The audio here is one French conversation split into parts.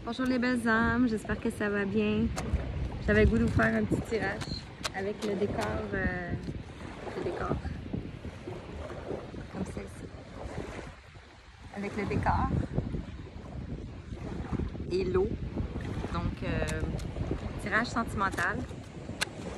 Bonjour les belles âmes, j'espère que ça va bien. J'avais le goût de vous faire un petit tirage avec le décor, comme celle-ci. Avec le décor et l'eau. Donc, tirage sentimental.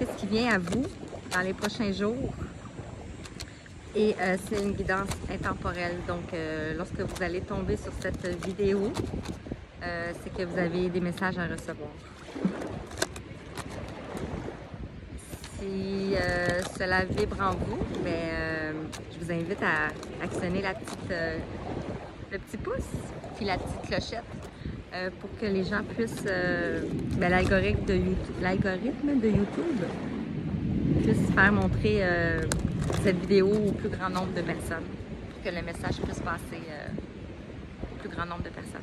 Qu'est-ce qui vient à vous dans les prochains jours? Et c'est une guidance intemporelle. Donc, lorsque vous allez tomber sur cette vidéo, c'est que vous avez des messages à recevoir. Si cela vibre en vous, je vous invite à actionner le petit pouce puis la petite clochette pour que les gens puissent, l'algorithme de YouTube puisse faire montrer cette vidéo au plus grand nombre de personnes pour que le message puisse passer au plus grand nombre de personnes.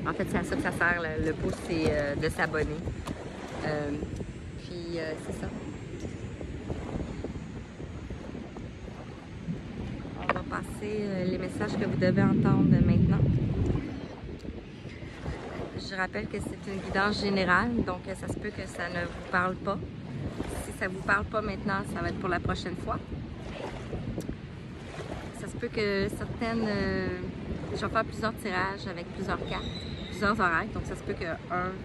En fait, c'est à ça que ça sert, le pouce, c'est de s'abonner. C'est ça. On va passer les messages que vous devez entendre maintenant. Je rappelle que c'est une guidance générale, donc ça se peut que ça ne vous parle pas. Si ça ne vous parle pas maintenant, ça va être pour la prochaine fois. Ça se peut que certaines... je vais faire plusieurs tirages avec plusieurs cartes, plusieurs oreilles, donc ça se peut qu'un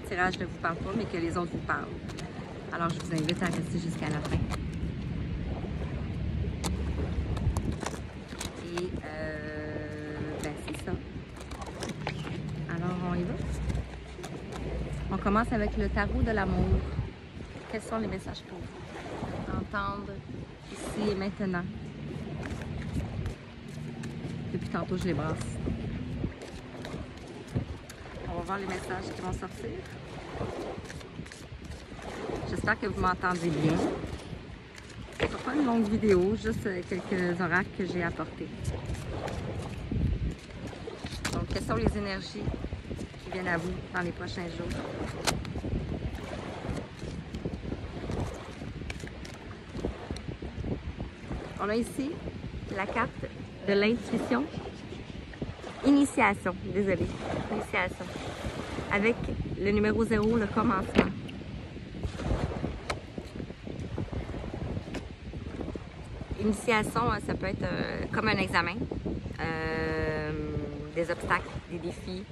tirage ne vous parle pas, mais que les autres vous parlent. Alors, je vous invite à rester jusqu'à la fin. Et, c'est ça. Alors, on y va. On commence avec le tarot de l'amour. Quels sont les messages pour vous? Entendre ici et maintenant. Depuis tantôt, je les brasse. On va voir les messages qui vont sortir. J'espère que vous m'entendez bien. Ce ne sera pas une longue vidéo, juste quelques oracles que j'ai apportés. Donc, quelles sont les énergies qui viennent à vous dans les prochains jours? On a ici la carte de l'intuition. Initiation, désolée. Initiation. Avec le numéro 0, le commencement. Initiation, ça peut être comme un examen, des obstacles, des défis.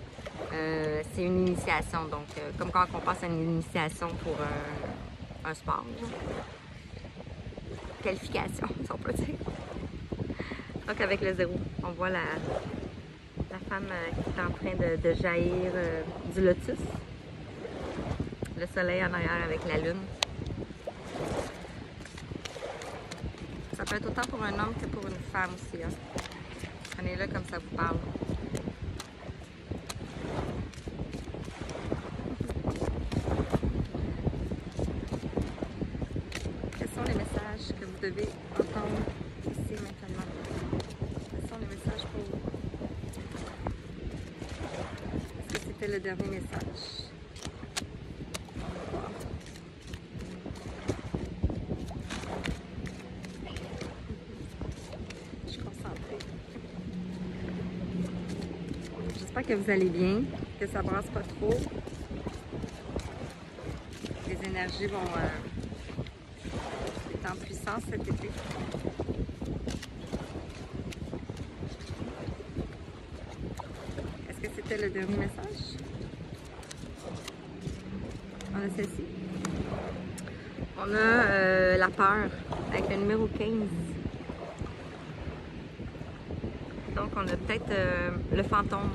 C'est une initiation, donc comme quand on passe à une initiation pour un sport. Qualification, si on peut dire. Donc avec le 0, on voit la femme qui est en train de jaillir du lotus. Le soleil en arrière avec la lune. Ça peut être autant pour un homme que pour une femme aussi. Hein. Prenez-le comme ça vous parle. Quels sont les messages que vous devez entendre ici maintenant? Quels sont les messages pour vous? Est-ce que c'était le dernier message? J'espère que vous allez bien, que ça brasse pas trop. Les énergies vont être en puissance cet été. Est-ce que c'était le dernier message? On a celle-ci. On a la peur avec le numéro 15. Donc on a peut-être le fantôme.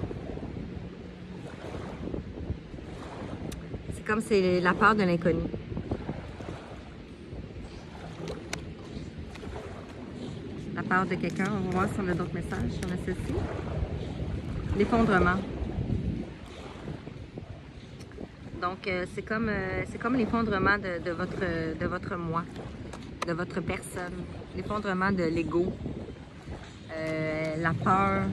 Comme c'est la peur de l'inconnu. La peur de quelqu'un. On va voir si on a d'autres messages. On a ceci. L'effondrement. Donc, c'est comme l'effondrement de votre moi, de votre personne. L'effondrement de l'ego. La peur.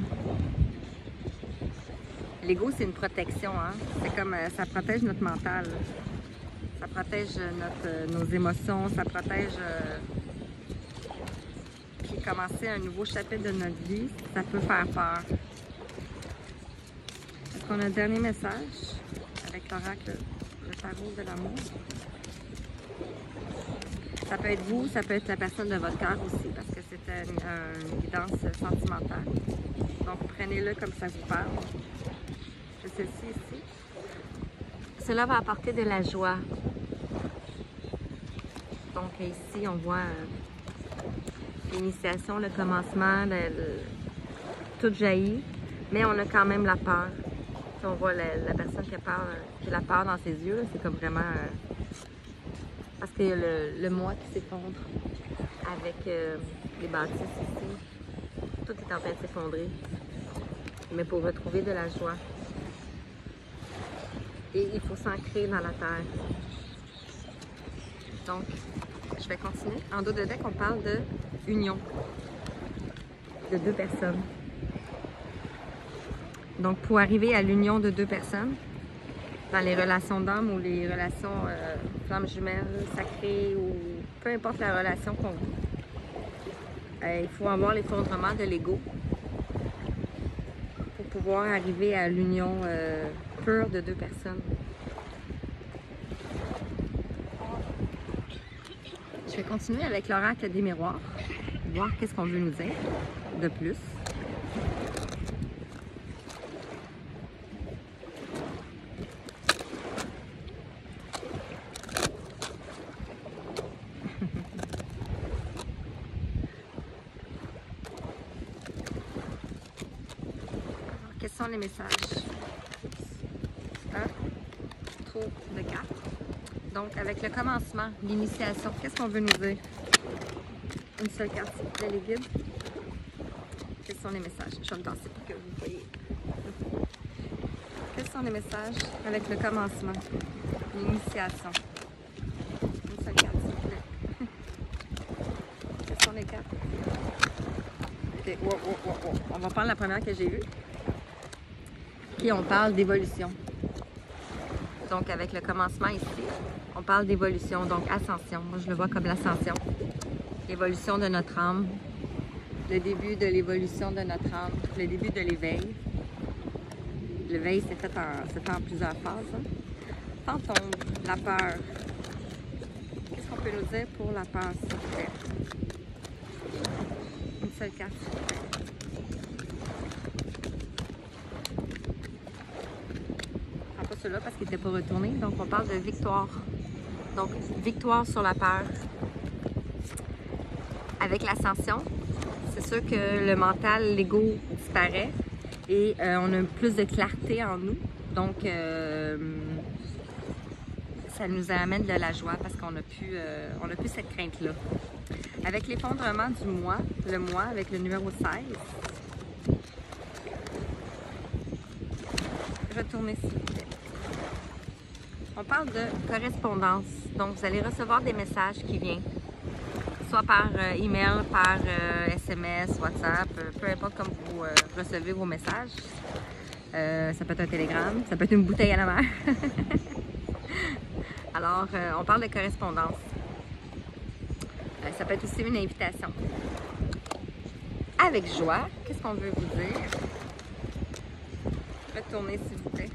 L'ego, c'est une protection, hein? C'est comme, ça protège notre mental, ça protège nos émotions, ça protège... Puis commencer un nouveau chapitre de notre vie, ça peut faire peur. Est-ce on a le dernier message avec l'oracle, le tarot de l'amour. Ça peut être vous, ça peut être la personne de votre cœur aussi, parce que c'est une guidance sentimentale. Donc, prenez-le comme ça vous parle. Je celle-ci ici. Cela va apporter de la joie. Donc, ici, on voit l'initiation, le commencement, tout jaillit, mais on a quand même la peur. Si on voit la personne qui a la peur dans ses yeux, c'est comme vraiment... parce qu'il y a le moi qui s'effondre avec les bâtisses ici. Tout est en train de s'effondrer. Mais pour retrouver de la joie. Et il faut s'ancrer dans la terre. Donc, je vais continuer. En dos de deck, on parle de union de deux personnes. Donc, pour arriver à l'union de deux personnes, dans les relations d'âme ou les relations flammes jumelles, sacrées ou peu importe la relation qu'on vit, il faut avoir l'effondrement de l'ego pour pouvoir arriver à l'union pure de deux personnes. Je vais continuer avec l'oracle des miroirs, voir qu'est-ce qu'on veut nous dire de plus. Quels sont les messages? Trop de cartes. Donc, avec le commencement, l'initiation, qu'est-ce qu'on veut nous dire? Une seule carte, s'il vous plaît, les guides. Quels sont les messages? Je vais me danser pour que vous voyez. Quels sont les messages avec le commencement? L'initiation. Une seule carte, s'il vous plaît. Quelles sont les cartes? Ok, wow. On va prendre la première que j'ai vue. Puis on parle d'évolution. Donc, avec le commencement ici, on parle d'évolution, donc ascension. Moi, je le vois comme l'ascension. L'évolution de notre âme, le début de l'évolution de notre âme, le début de l'éveil. L'éveil, c'est fait en plusieurs phases. Hein. Fantôme, la peur. Qu'est-ce qu'on peut nous dire pour la peur, s'il vous plaît? Une seule carte, s'il vous plaît. Ceux-là parce qu'ils n'étaient pas retournés. Donc, on parle de victoire. Donc, victoire sur la peur. Avec l'ascension, c'est sûr que le mental, l'ego disparaît et on a plus de clarté en nous. Donc, ça nous amène de la joie parce qu'on n'a plus cette crainte-là. Avec l'effondrement du moi, le moi avec le numéro 16, retournez s'il vous plaît. On parle de correspondance. Donc, vous allez recevoir des messages qui viennent, soit par email, par SMS, WhatsApp, peu importe comme vous recevez vos messages. Ça peut être un télégramme, ça peut être une bouteille à la mer. Alors, on parle de correspondance. Ça peut être aussi une invitation. Avec joie, qu'est-ce qu'on veut vous dire? Retournez s'il vous plaît.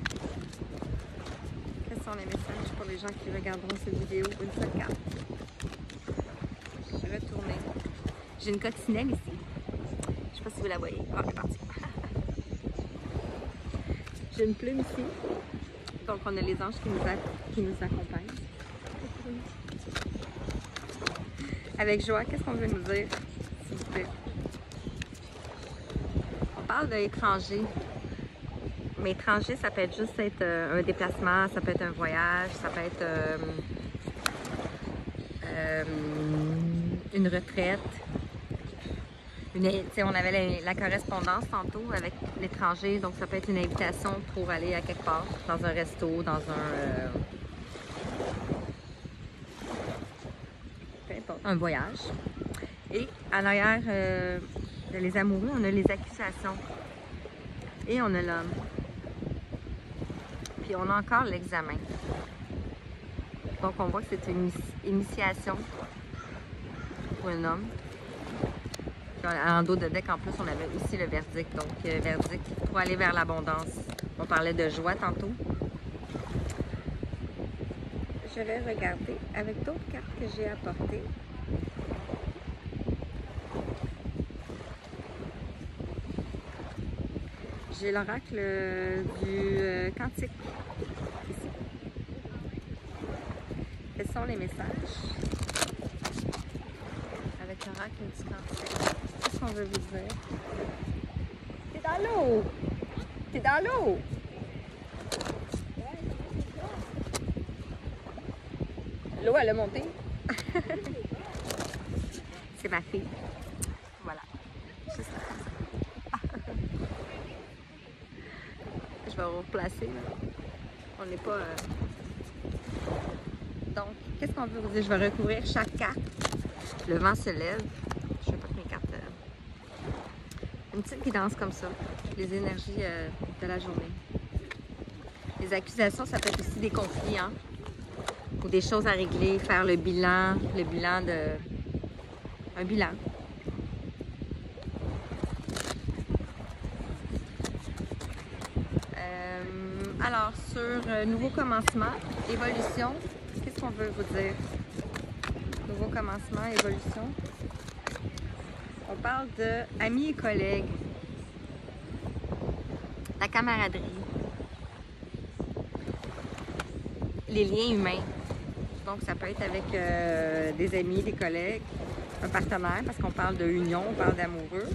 Quels sont les messages pour les gens qui regarderont cette vidéo? Une seule carte. Retournez. J'ai une coccinelle ici. Je ne sais pas si vous la voyez. Ah, c'est parti. J'ai une plume ici. Donc, on a les anges qui nous accompagnent. Avec joie, qu'est-ce qu'on veut nous dire, s'il vous plaît? On parle d'étranger. Mais étranger, ça peut être juste être un déplacement, ça peut être un voyage, ça peut être une retraite. On avait la correspondance tantôt avec l'étranger, donc ça peut être une invitation pour aller à quelque part, dans un resto, dans un voyage. Et à l'arrière les amoureux, on a les accusations et on a l'homme. Puis on a encore l'examen. Donc on voit que c'est une initiation pour un homme. Puis en dos de deck, en plus, on avait aussi le verdict. Donc verdict pour aller vers l'abondance. On parlait de joie tantôt. Je vais regarder avec d'autres cartes que j'ai apportées. J'ai l'oracle du cantique ici. Quels sont les messages avec l'oracle du cantique? Qu'est-ce qu'on veut vous dire? T'es dans l'eau! T'es dans l'eau! L'eau, elle a monté. C'est ma fille. Voilà. Juste là. Je vais replacer. Là. On n'est pas... Donc, qu'est-ce qu'on veut vous dire? Je vais recouvrir chaque carte. Le vent se lève. Je vais pas que mes cartes... Une petite guidance comme ça. Les énergies de la journée. Les accusations, ça peut être aussi des conflits, hein? Ou des choses à régler, faire le bilan de... Un bilan. Alors, sur nouveau commencement, évolution, qu'est-ce qu'on veut vous dire? Nouveau commencement, évolution. On parle de amis et collègues. La camaraderie. Les liens humains. Donc, ça peut être avec des amis, des collègues, un partenaire, parce qu'on parle de union, on parle d'amoureux.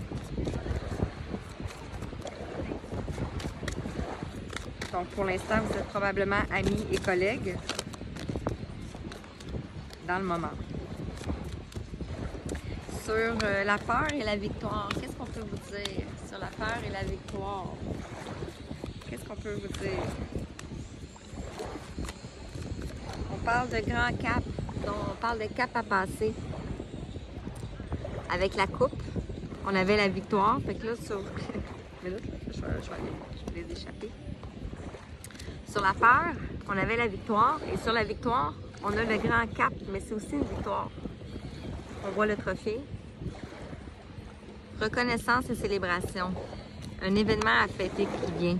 Donc, pour l'instant, vous êtes probablement amis et collègues dans le moment. Sur la peur et la victoire, qu'est-ce qu'on peut vous dire? Sur la peur et la victoire, qu'est-ce qu'on peut vous dire? On parle de grands caps, donc on parle de cap à passer. Avec la coupe, on avait la victoire, fait que là, sur... Mais là, je vais les échapper. Sur la peur, on avait la victoire, et sur la victoire, on a le grand cap, mais c'est aussi une victoire. On voit le trophée. Reconnaissance et célébration. Un événement à fêter qui vient.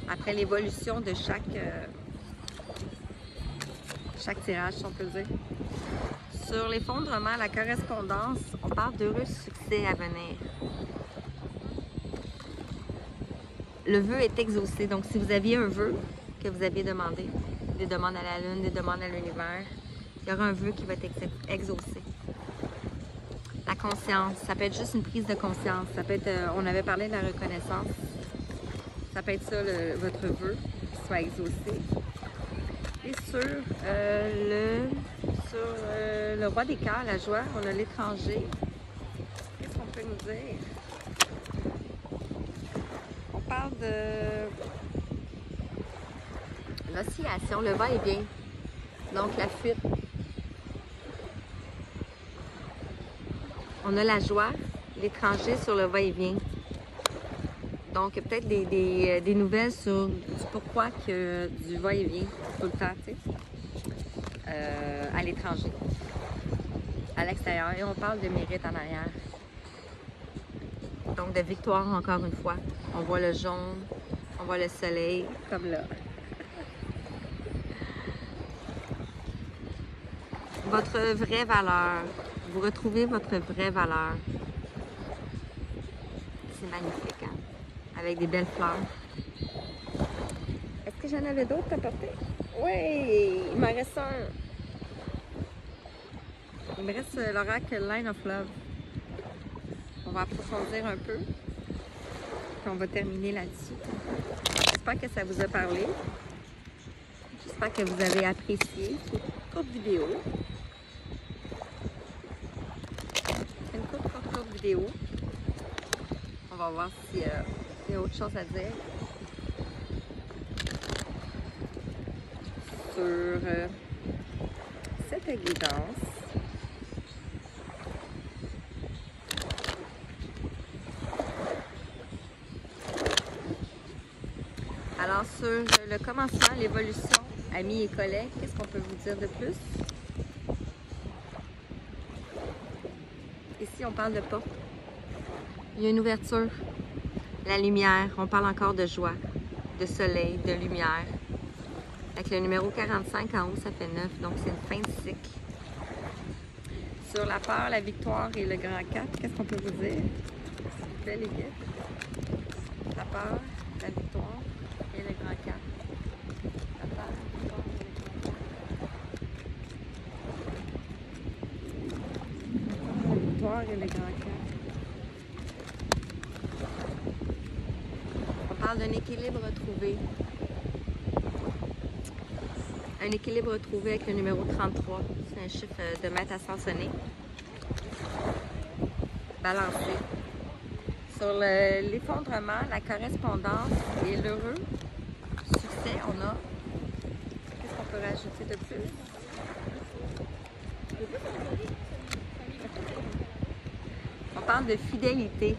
Après l'évolution de chaque tirage, si on peut dire. Sur l'effondrement, la correspondance, on parle d'heureux succès à venir. Le vœu est exaucé. Donc, si vous aviez un vœu que vous aviez demandé, des demandes à la Lune, des demandes à l'univers, il y aura un vœu qui va être exaucé. La conscience, ça peut être juste une prise de conscience. Ça peut être, on avait parlé de la reconnaissance. Ça peut être ça, votre vœu, qui soit exaucé. Et sur le roi des cœurs, la joie, on a l'étranger. Qu'est-ce qu'on peut nous dire? On parle de l'oscillation, le va-et-vient. Donc la fuite. On a la joie, l'étranger sur le va-et-vient. Donc, peut-être des nouvelles sur du pourquoi que du va-et-vient tout le temps, tu sais, à l'étranger, à l'extérieur. Et on parle de mérite en arrière. Donc, de victoire encore une fois. On voit le jaune, on voit le soleil, comme là. Votre vraie valeur. Vous retrouvez votre vraie valeur. C'est magnifique, hein? Avec des belles fleurs. Est-ce que j'en avais d'autres à porter? Oui! Il m'en reste un. Il me reste l'oracle Line of Love. On va approfondir un peu. Puis on va terminer là-dessus. J'espère que ça vous a parlé. J'espère que vous avez apprécié cette courte vidéo. Une courte vidéo. On va voir s'il y a autre chose à dire sur cette guidance. Alors, sur le commencement, l'évolution, amis et collègues, qu'est-ce qu'on peut vous dire de plus? Ici, on parle de porte. Il y a une ouverture. La lumière, on parle encore de joie, de soleil, de lumière. Avec le numéro 45 en haut, ça fait 9, donc c'est une fin de cycle. Sur la peur, la victoire et le grand 4, qu'est-ce qu'on peut vous dire? Belle les guides. La peur, la victoire et le grand 4. La peur, la victoire et le grand 4. On parle d'un équilibre retrouvé. Un équilibre retrouvé avec le numéro 33. C'est un chiffre de maître ascensionné. Balancé. Sur l'effondrement, la correspondance et l'heureux succès, on a... Qu'est-ce qu'on peut rajouter de plus? On parle de fidélité,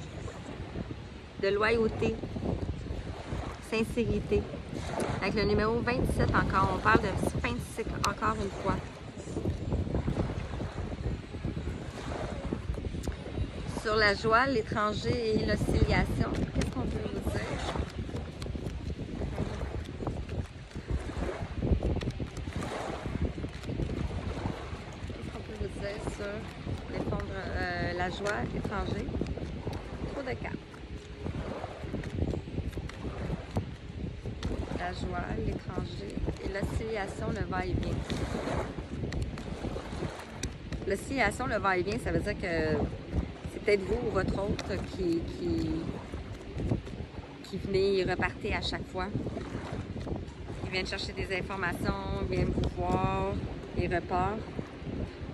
de loyauté, sincérité. Avec le numéro 27 encore, on parle de fin de cycle encore une fois. Sur la joie, l'étranger et l'oscillation, qu'est-ce qu'on peut vous dire? Qu'est-ce qu'on peut vous dire sur la joie, l'étranger? Trop de cartes. La joie, l'étranger et l'oscillation, le va-et-vient. L'oscillation, le va-et-vient, ça veut dire que c'est peut-être vous ou votre autre qui venez et repartez à chaque fois. Ils viennent chercher des informations, ils viennent vous voir, ils repartent.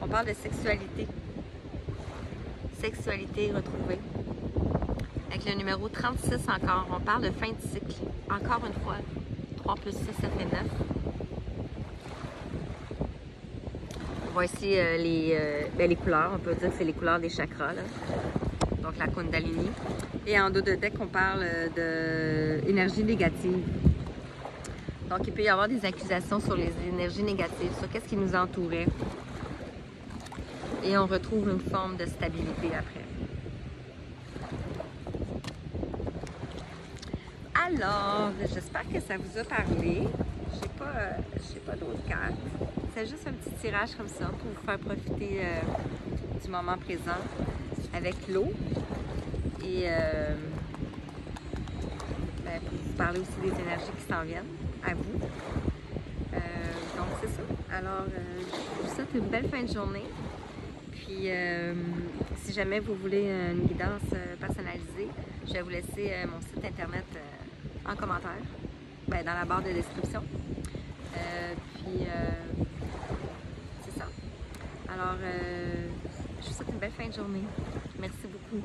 On parle de sexualité. Sexualité retrouvée. Avec le numéro 36 encore, on parle de fin de cycle. Encore une fois. 3 plus 6, ça fait 9. Voici les couleurs. On peut dire que c'est les couleurs des chakras. Là. Donc la Kundalini. Et en dos de deck, on parle d'énergie négative. Donc il peut y avoir des accusations sur les énergies négatives, sur qu'est-ce qui nous entourait. Et on retrouve une forme de stabilité après. Alors, j'espère que ça vous a parlé. Je n'ai pas d'autres cartes. C'est juste un petit tirage comme ça pour vous faire profiter du moment présent avec l'eau. Et pour vous parler aussi des énergies qui s'en viennent à vous. Donc, c'est ça. Alors, je vous souhaite une belle fin de journée. Puis, si jamais vous voulez une guidance personnalisée, je vais vous laisser mon site internet en commentaire, dans la barre de description. C'est ça. Alors, je vous souhaite une belle fin de journée. Merci beaucoup.